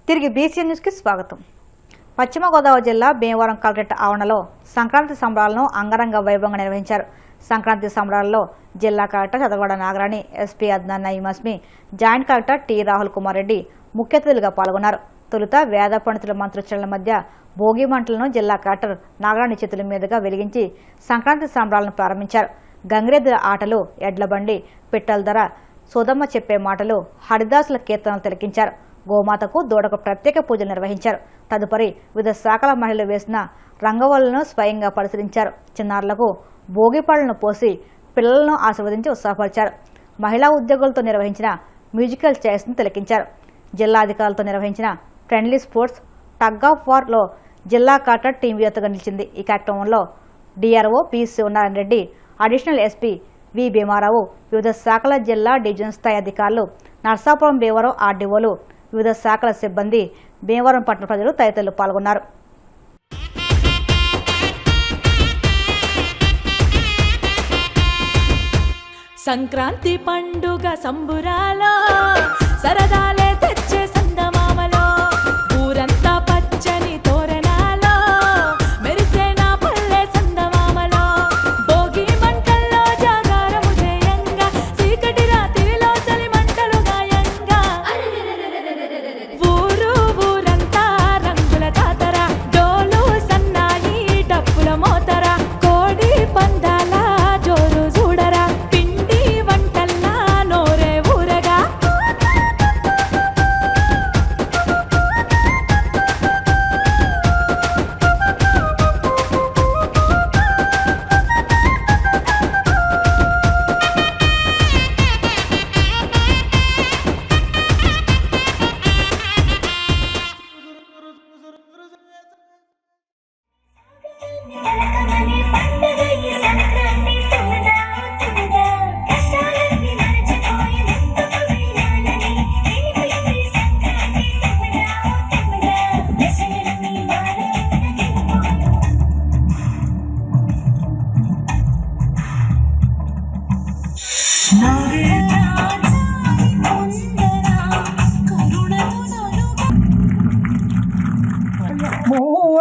తిరిగి BHEEM న్యూస్కి స్వాగతం. పశ్చిమ గోదావరి జిల్లా భీమవరం కలెక్టరేట్ ఆవరణలో సంక్రాంతి సంబరాలను అంగరంగ వైభవంగా నిర్వహించారు. సంక్రాంతి సంబరాల్లో జిల్లా కలెక్టర్ చదవడ Nagarani, SP Adnan Nayeem Asmi, joint collector T Rahul Kumar Reddy ముఖ్య అతిథులుగా పాల్గొన్నారు. తొలుత వేద పండితుల మంత్రోచ్చరణల మధ్య భోగి మంటలను జిల్లా కలెక్టర్ నాగరాణి చేతుల మీదుగా వెలిగించి సంక్రాంతి సంబరాలను ప్రారంభించారు. గంగిరెద్దుల ఆటలు, ఎడ్లబండి, పిట్టల ధర, సోదమ్మ చెప్పే మాటలు, హరిదాసుల కీర్తనలు తిలకించారు. గోమాతకు, దూడకు ప్రత్యేక పూజలు నిర్వహించారు. తదుపరి వివిధ శాఖల మహిళలు వేసిన రంగవల్లులను స్వయంగా పరిశీలించారు. చిన్నారులకు భోగిపళ్లను పోసి పిల్లలను ఆశీర్వదించి ఉత్సాహపరిచారు. మహిళా ఉద్యోగులతో నిర్వహించిన మ్యూజికల్ చైర్స్ను తిలకించారు. జిల్లా అధికారులతో నిర్వహించిన ఫ్రెండ్లీ స్పోర్ట్స్ టగ్ ఆఫ్ వార్లో జిల్లా కలెక్టర్ టీం వ్యూతగా నిలిచింది. ఈ కార్యక్రమంలో DRO P Sivanarayana Reddy, additional SP వి భీమారావు, వివిధ శాఖల జిల్లా డివిజన్ స్థాయి అధికారులు, నర్సాపురం భీమవరం ఆర్డీఓలు, వివిధ శాఖల సిబ్బంది, భీమవరం పట్టణ ప్రజలు తదితరులు పాల్గొన్నారు. సంక్రాంతి పండుగ సంబురాలో సరదాలే తెచ్చే సందమామలో ఊరంతా పచ్చని తోరణాలో మెరిసే నా పల్లె సందమామలో భోగి మంటల్లో జాగారము చేయంగా చీకటి రాత్రిలో చలి మంటలు గాయంగా ఊరంతా రంగుల జాతర, డోలు సన్నాయి డప్పుల మోతర, కోడి పందాల జోరు చూడరా, పిండి వంటల్లా నోరే ఊరగా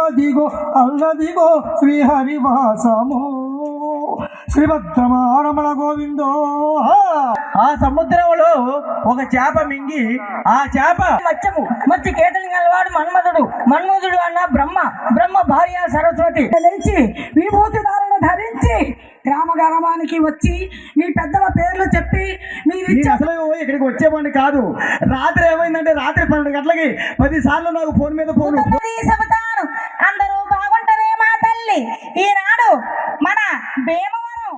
అదిగో అల్లదిగో శ్రీహరివాసము శ్రీభద్రమారమణ గోవిందో. ఆ సముద్రంలో ఒక చేప మింగి ఆ చేప మత్స్య కేటలు గలవాడు మన్మధుడు అన్న బ్రహ్మ భార్య సరస్వతి లేచి విభూతి ధారణ ధరించి గ్రామానికి వచ్చి మీ పెద్దల పేర్లు చెప్పి మీరు అసలు ఇక్కడికి వచ్చేవాడిని కాదు. రాత్రి ఏమైందంటే రాత్రి 12 గంటలకి 10 సార్లు నాకు ఫోన్ మీద ఫోన్. అందరూ బాగుంటారే మా తల్లి. ఈనాడు మన భీమవరం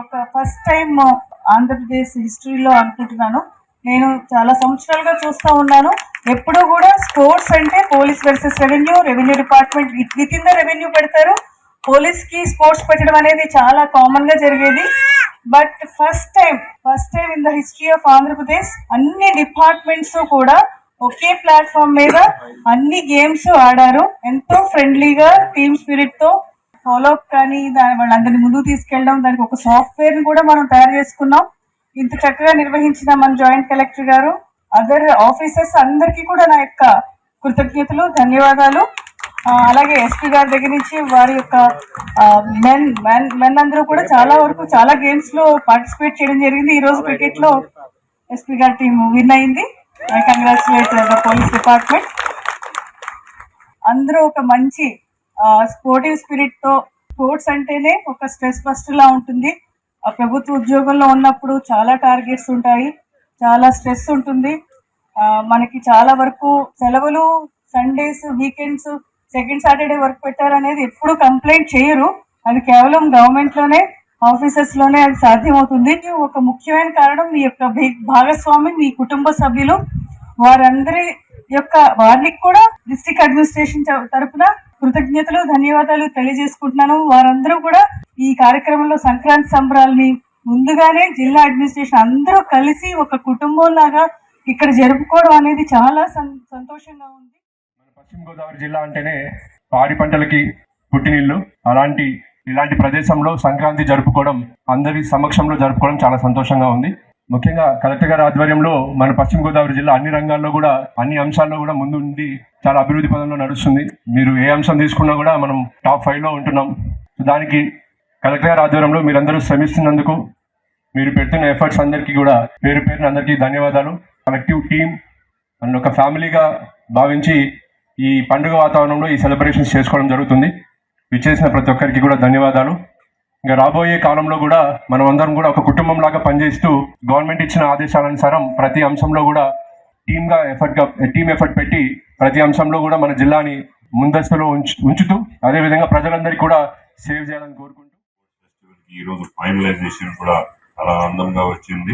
ఒక ఫస్ట్ టైం ఆంధ్రప్రదేశ్ హిస్టరీలో అనుకుంటున్నాను. నేను చాలా సంవత్సరాలుగా చూస్తూ ఉన్నాను. ఎప్పుడూ కూడా స్పోర్ట్స్ అంటే police versus revenue department with in the revenue పెడతారు. పోలీస్కి స్పోర్ట్స్ పెట్టడం అనేది చాలా కామన్గా జరిగేది. But first time in the history of Andhra Pradesh అన్ని డిపార్ట్మెంట్స్ కూడా ఒకే ప్లాట్ఫామ్ మీద అన్ని గేమ్స్ ఆడారు. ఎంతో ఫ్రెండ్లీగా టీమ్ స్పిరిట్తో ఫాలో అప్ కానీ వాళ్ళందరినీ ముందుకు తీసుకెళ్ళడం, దానికి ఒక సాఫ్ట్వేర్ని కూడా మనం తయారు చేసుకున్నాం. ఇంత చక్కగా నిర్వహించిన మన జాయింట్ కలెక్టర్ గారు, అదర్ ఆఫీసర్స్ అందరికీ కూడా నా యొక్క కృతజ్ఞతలు, ధన్యవాదాలు. అలాగే ఎస్పీ గారి దగ్గర నుంచి వారి యొక్క మెన్ అందరూ కూడా చాలా వరకు చాలా గేమ్స్లో పార్టిసిపేట్ చేయడం జరిగింది. ఈరోజు క్రికెట్లో ఎస్పీ గారి టీం విన్ అయింది. I congratulate the police department. అందరూ ఒక మంచి స్పోర్టివ్ స్పిరిట్తో, స్పోర్ట్స్ అంటేనే ఒక స్ట్రెస్ బస్టర్లా ఉంటుంది. ప్రభుత్వ ఉద్యోగంలో ఉన్నప్పుడు చాలా టార్గెట్స్ ఉంటాయి, చాలా స్ట్రెస్ ఉంటుంది. మనకి చాలా వరకు సెలవులు, Sundays, weekends, second Saturday work పెట్టారనేది ఎప్పుడు కంప్లైంట్ చేయరు. అది కేవలం గవర్నమెంట్లోనే, ఆఫీసెస్లోనే అది సాధ్యమవుతుంది. ఒక ముఖ్యమైన కారణం మీ యొక్క భాగస్వామి, మీ కుటుంబ సభ్యులు. వారికి కూడా డిస్ట్రిక్ట్ అడ్మినిస్ట్రేషన్ తరఫున కృతజ్ఞతలు, ధన్యవాదాలు తెలియజేసుకుంటున్నాను. వారందరూ కూడా ఈ కార్యక్రమంలో సంక్రాంతి సంబరాలని ముందుగానే జిల్లా అడ్మినిస్ట్రేషన్ అందరూ కలిసి ఒక కుటుంబంలాగా ఇక్కడ జరుపుకోవడం అనేది చాలా సంతోషంగా ఉంది. పశ్చిమ గోదావరి జిల్లా అంటేనే పాడి పంటలకి పుట్టినిల్లు. ఇలాంటి ప్రదేశంలో సంక్రాంతి జరుపుకోవడం, అందరి సమక్షంలో జరుపుకోవడం చాలా సంతోషంగా ఉంది. ముఖ్యంగా కలెక్టర్ గారి ఆధ్వర్యంలో మన పశ్చిమ గోదావరి జిల్లా అన్ని రంగాల్లో కూడా అన్ని అంశాల్లో కూడా ముందుండి చాలా అభివృద్ధి పదంలో నడుస్తుంది. మీరు ఏ అంశం తీసుకున్నా కూడా మనం టాప్ 5లో ఉంటున్నాం. దానికి కలెక్టర్ గారి ఆధ్వర్యంలో మీరందరూ శ్రమిస్తున్నందుకు, మీరు పెడుతున్న ఎఫర్ట్స్ అందరికీ కూడా పేరు పేరున అందరికీ ధన్యవాదాలు. కలెక్టివ్ టీమ్ అండ్ ఒక ఫ్యామిలీగా భావించి ఈ పండుగ వాతావరణంలో ఈ సెలబ్రేషన్స్ చేసుకోవడం జరుగుతుంది. విచ్చేసిన ప్రతి ఒక్కరికి కూడా ధన్యవాదాలు. ఇంకా రాబోయే కాలంలో కూడా మనం అందరం కూడా ఒక కుటుంబం లాగా పనిచేస్తూ గవర్నమెంట్ ఇచ్చిన ఆదేశాలనుసారం ప్రతి అంశంలో కూడా టీమ్ ఎఫర్ట్ పెట్టి ప్రతి అంశంలో కూడా మన జిల్లాని ముందస్తులో ఉంచుతూ అదేవిధంగా ప్రజలందరికీ కూడా సేవ్ చేయాలని కోరుకుంటూ ఈరోజు ఫైనలైజేషన్ కూడా చాలా ఆనందంగా వచ్చింది.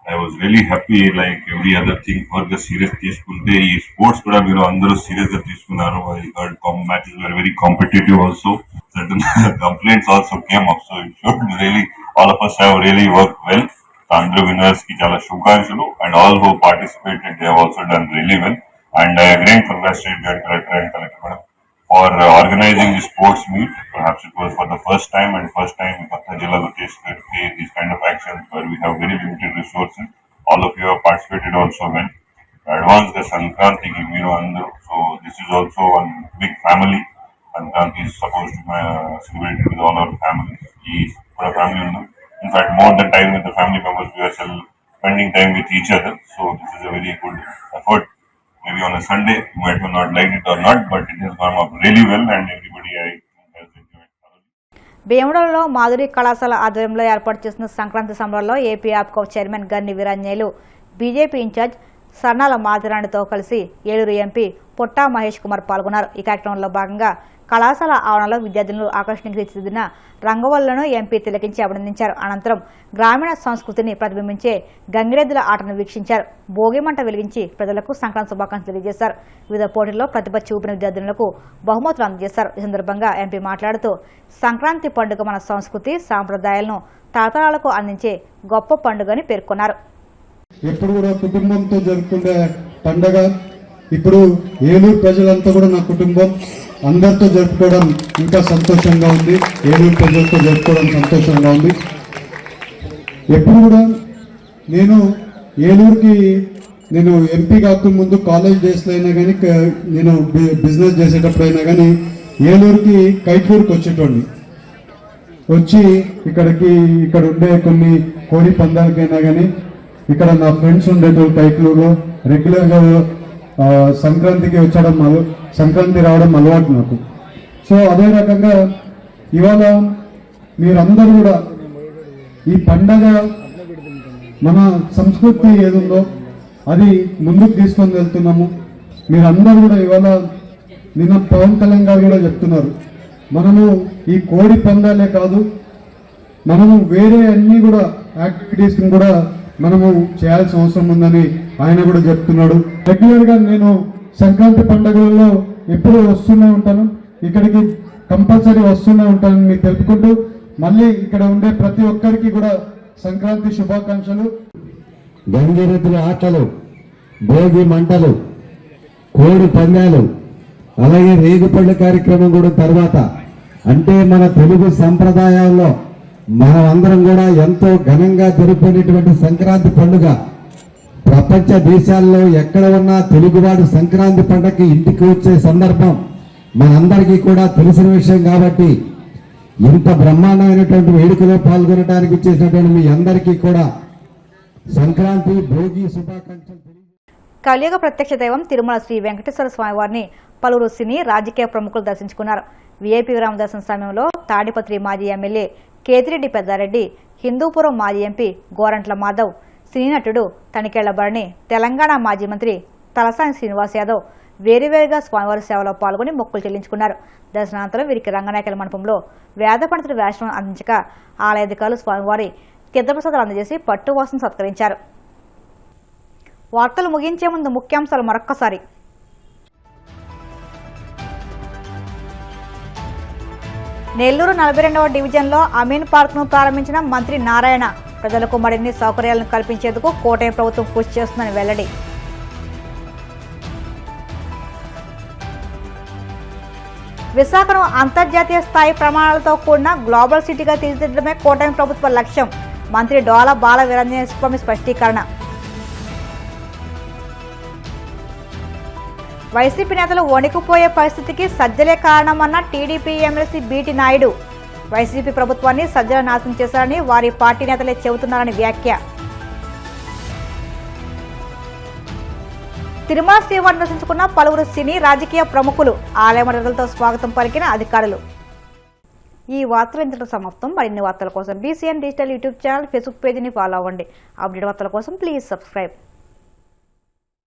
I was really happy. Like every other thing work serious తీసుకుంటే ఈ స్పోర్ట్స్ కూడా మీరు అందరూ సీరియస్ గా తీసుకున్నారు. I heard matches were very competitive also. Certain complaints also came up, so it should really all of us have really worked well. Andhra winners ki chala shubhakankshalu, and all who participated, they have also done really well. And I again congratulate the collector and collector madam for organizing the sports meet. Perhaps it was for the first time in Patna Jilla Location to take these kind of actions where we have very limited resources. All of you have participated also well. Advance the Sankranti ki Andhra, so this is also one big family. Sankranti is supposed to celebrate with all our families. For a family, in fact, more than time with the family members, we are still spending time with each other. So this is a very good effort. Maybe on a Sunday, you might not like it or not, but it has gone up really well, and everybody I think has enjoyed thoroughly. భీమవరంలో మాధురి కళాశాల ఆధ్వర్యంలో ఏర్పాటు చేసిన సంక్రాంతి సంబరాల్లో AP APCO chairman గన్ని Veeranjaneyulu, BJP incharge Sarnala మాధురాణితో కలిసి Eluru MP పొట్టా Mahesh Kumar పాల్గొన్నారు. ఈ కార్యక్రమంలో భాగంగా కళాశాల ఆవరణలో విద్యార్థులను ఆకర్షణీయంగా తీర్చిదిద్దిన రంగవల్లులను ఎంపీ తిలకించి అభినందించారు. అనంతరం గ్రామీణ సంస్కృతిని ప్రతిబింబించే గంగిరెద్దుల ఆటను వీక్షించారు. భోగిమంట వెలిగించి ప్రజలకు సంక్రాంతి శుభాకాంక్షలు తెలియజేశారు. వివిధ పోటీల్లో ప్రతిభ చూపిన విద్యార్థులకు బహుమతులు అందజేశారు. ఈ సందర్భంగా ఎంపీ మాట్లాడుతూ సంక్రాంతి పండుగ మన సంస్కృతి సాంప్రదాయాలను తరతరాలకు అందించే గొప్ప పండుగని పేర్కొన్నారు. ఎప్పుడు కూడా కుటుంబంతో జరుపుకునే పండుగ. ఇప్పుడు ఏలూరు ప్రజలంతా కూడా నా కుటుంబం, అందరితో జరుపుకోవడం ఇంకా సంతోషంగా ఉంది. ఏలూరు ప్రజలతో జరుపుకోవడం సంతోషంగా ఉంది. ఎప్పుడు కూడా ఏలూరుకి నేను ఎంపీ కాక ముందు కాలేజ్ డేస్లో అయినా కానీ, నేను బిజినెస్ చేసేటప్పుడు అయినా కానీ ఏలూరుకి కైట్లూరుకి వచ్చేటోడిని. వచ్చి ఇక్కడ ఉండే కొన్ని కోడి పందాలకైనా కానీ ఇక్కడ నా ఫ్రెండ్స్ ఉండేటోళ్ళు కైట్లూరులో రెగ్యులర్గా సంక్రాంతికి సంక్రాంతి రావడం అలవాటు నాకు. సో అదే రకంగా ఇవాళ మీరందరూ కూడా ఈ పండగ మన సంస్కృతి ఏదుందో అది ముందుకు తీసుకొని వెళ్తున్నాము. మీరందరూ కూడా ఇవాళ నిన్న పవన్ కళ్యాణ్ గారు కూడా చెప్తున్నారు, మనము ఈ కోడి పందాలే కాదు, మనము వేరే అన్ని కూడా యాక్టివిటీస్ని కూడా మనము చేయాల్సిన అవసరం ఉందని ఆయన కూడా చెప్తున్నాడు. రెగ్యులర్గా నేను సంక్రాంతి పండుగలలో ఎప్పుడూ వస్తూనే ఉంటాను, ఇక్కడికి కంపల్సరీ వస్తూనే ఉంటానని మీకు తెలుపుకుంటూ మళ్ళీ ఇక్కడ ఉండే ప్రతి ఒక్కరికి కూడా సంక్రాంతి శుభాకాంక్షలు. గంగిరెద్దుల ఆటలు, భోగి మంటలు, కోడి పందాలు, అలాగే రేగుపళ్ళ కార్యక్రమం కూడా తర్వాత అంటే మన తెలుగు సంప్రదాయాల్లో మనం అందరం కూడా ఎంతో ఘనంగా జరుపుకునేటువంటి సంక్రాంతి పండుగ ప్రపంచ దేశాల్లో ఎక్కడ ఉన్నా తెలుగువాడు సంక్రాంతి పండుగకి ఇంటికి వచ్చే సందర్భం మనందరికీ కూడా తెలిసిన విషయం. కాబట్టి ఇంత బ్రహ్మాండమైనటువంటి వేడుకలో పాల్గొనడానికి వచ్చేసినటువంటి మీ అందరికీ కూడా సంక్రాంతి భోగి శుభాకాంక్షలు. కలియుగ ప్రత్యక్ష దైవం తిరుమల శ్రీ వెంకటేశ్వర స్వామి వారిని పలువురు సినీ రాజకీయ ప్రముఖులు దర్శించుకున్నారు. వీఐపీ విరామ దర్శన సమయంలో తాడిపత్రి మాజీ ఎమ్మెల్యే కేతిరెడ్డి పెద్దారెడ్డి, హిందూపురం మాజీ ఎంపీ గోరంట్ల మాధవ్, సినీ నటుడు తనికేళ్ల భరణి, తెలంగాణ మాజీ మంత్రి తలసాని శ్రీనివాస్ యాదవ్ వేరువేరుగా స్వామివారి సేవలో పాల్గొని మొక్కులు చెల్లించుకున్నారు. దర్శనానంతరం వీరికి రంగనాయకుల మండపంలో వేద పండితుడి వేషం అందించక ఆలయాధికారులు స్వామివారి తీర్థప్రసాదాలు అందజేసి పట్టువాసం సత్కరించారు. వార్తలు ముగించే ముందు ముఖ్యాంశాలు మరొక్కసారి. నెల్లూరు 42వ డివిజన్లో అమీన్ పార్క్ను ప్రారంభించిన మంత్రి నారాయణ, ప్రజలకు మరిన్ని సౌకర్యాలను కల్పించేందుకు కూటమి ప్రభుత్వం కృషి చేస్తుందని వెల్లడి. విశాఖను అంతర్జాతీయ స్థాయి ప్రమాణాలతో కూడిన గ్లోబల్ సిటీగా తీర్చిదిద్దడమే కూటమి ప్రభుత్వ లక్ష్యం. మంత్రి డోలా బాల వీరాంజనేయ స్వామి స్పష్టీకరణ. వైసీపీ నేతలు వణికిపోయే పరిస్థితికి సజ్జలే కారణమన్న TDP MLC BT Naidu. YCP ప్రభుత్వాన్ని సజ్జల నాశనం చేశారని వారి పార్టీ నేతలే చెబుతున్నారని వ్యాఖ్య. తిరుమల శ్రీవారిని దర్శించుకున్న పలువురు సినీ రాజకీయ ప్రముఖులు. ఆలయ మర్యాదలతో స్వాగతం పలికిన అధికారులు. ఈ వార్తలు ఇంతటితో సమాప్తం. మరిన్ని వార్తల కోసం BCN digital YouTube channel, Facebook పేజీని ఫాలో అవ్వండి. అప్డేట్ వార్తల కోసం ప్లీజ్ సబ్స్క్రైబ్.